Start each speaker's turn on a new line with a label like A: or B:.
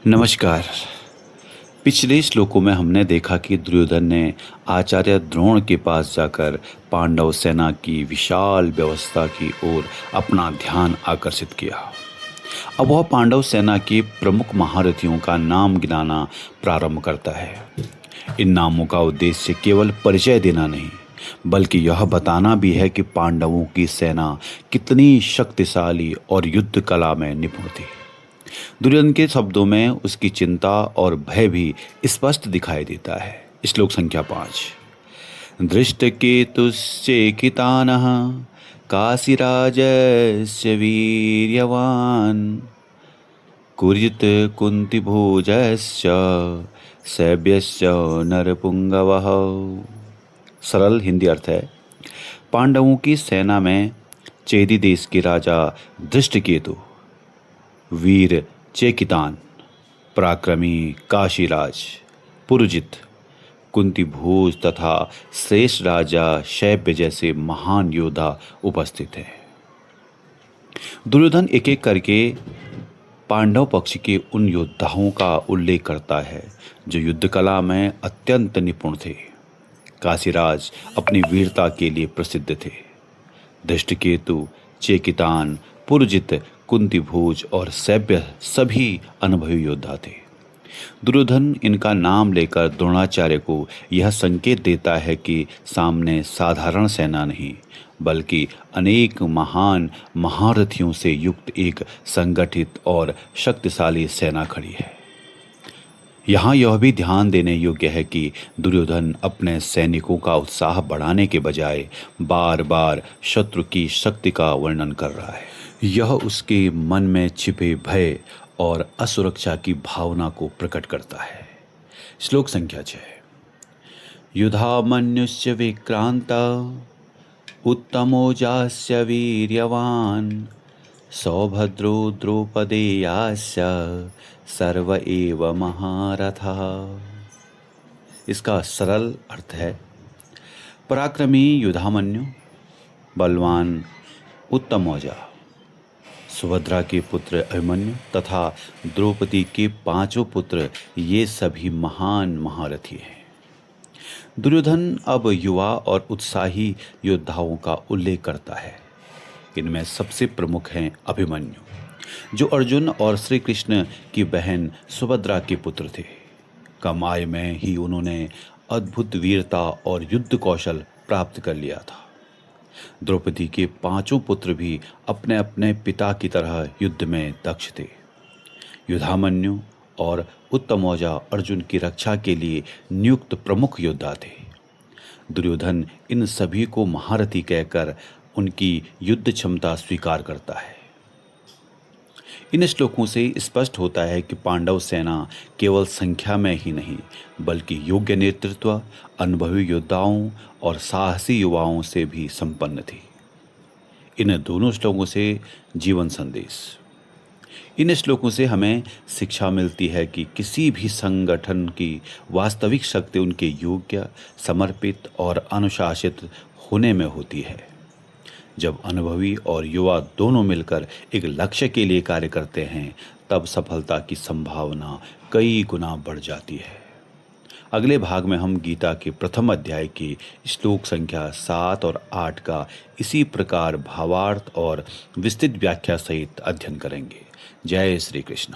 A: नमस्कार। पिछले श्लोकों में हमने देखा कि दुर्योधन ने आचार्य द्रोण के पास जाकर पांडव सेना की विशाल व्यवस्था की ओर अपना ध्यान आकर्षित किया। अब वह पांडव सेना के प्रमुख महारथियों का नाम गिनाना प्रारंभ करता है। इन नामों का उद्देश्य केवल परिचय देना नहीं, बल्कि यह बताना भी है कि पांडवों की सेना कितनी शक्तिशाली और युद्ध कला में निपुण थी। दुर्योधन के शब्दों में उसकी चिंता और भय भी स्पष्ट दिखाई देता है। श्लोक संख्या 5। धृष्टकेतुश्चेकितानः काशीराजस्य वीर्यवान् कुर्जित कुन्तिभोजस्य सैभ्यस्य नरपुंगवः। सरल हिंदी अर्थ है, पांडवों की सेना में चेदी देश के राजा धृष्टकेतु, वीर चेकितान, पराक्रमी काशीराज पुरुजित, कुंती भोज तथा श्रेष्ठ राजा शैब्य जैसे महान योद्धा उपस्थित हैं। दुर्योधन एक एक करके पांडव पक्ष के उन योद्धाओं का उल्लेख करता है जो युद्ध कला में अत्यंत निपुण थे। काशीराज अपनी वीरता के लिए प्रसिद्ध थे। धृष्टकेतु, चेकितान, पुरुजित, कुंतीभोज और सैभ्य सभी अनुभवी योद्धा थे। दुर्योधन इनका नाम लेकर द्रोणाचार्य को यह संकेत देता है कि सामने साधारण सेना नहीं, बल्कि अनेक महान महारथियों से युक्त एक संगठित और शक्तिशाली सेना खड़ी है। यहाँ यह भी ध्यान देने योग्य है कि दुर्योधन अपने सैनिकों का उत्साह बढ़ाने के बजाय बार बार शत्रु की शक्ति का वर्णन कर रहा है। यह उसके मन में छिपे भय और असुरक्षा की भावना को प्रकट करता है। श्लोक संख्या 6। युधामन्युस्य विक्रांत उत्तमोजास्य वीर्यवान सौभद्रो द्रौपदेयास्य सर्व एव महारथः। इसका सरल अर्थ है, पराक्रमी युधामन्यु, बलवान उत्तमौजा, सुभद्रा के पुत्र अभिमन्यु तथा द्रौपदी के 5 पुत्र, ये सभी महान महारथी हैं। दुर्योधन अब युवा और उत्साही योद्धाओं का उल्लेख करता है। इनमें सबसे प्रमुख हैं अभिमन्यु, जो अर्जुन और श्री कृष्ण की बहन सुभद्रा के पुत्र थे। कम आयु में ही उन्होंने अद्भुत वीरता और युद्ध कौशल प्राप्त कर लिया था। द्रौपदी के 5 पुत्र भी अपने अपने पिता की तरह युद्ध में दक्ष थे। युधामन्यु और उत्तमौजा अर्जुन की रक्षा के लिए नियुक्त प्रमुख योद्धा थे। दुर्योधन इन सभी को महारथी कहकर उनकी युद्ध क्षमता स्वीकार करता है। इन श्लोकों से स्पष्ट होता है कि पांडव सेना केवल संख्या में ही नहीं, बल्कि योग्य नेतृत्व, अनुभवी योद्धाओं और साहसी युवाओं से भी संपन्न थी। इन दोनों श्लोकों से जीवन संदेश। इन श्लोकों से हमें शिक्षा मिलती है कि किसी भी संगठन की वास्तविक शक्ति उनके योग्य, समर्पित और अनुशासित होने में होती है। जब अनुभवी और युवा दोनों मिलकर एक लक्ष्य के लिए कार्य करते हैं, तब सफलता की संभावना कई गुना बढ़ जाती है। अगले भाग में हम गीता के प्रथम अध्याय के श्लोक संख्या 7 और 8 का इसी प्रकार भावार्थ और विस्तृत व्याख्या सहित अध्ययन करेंगे। जय श्री कृष्ण।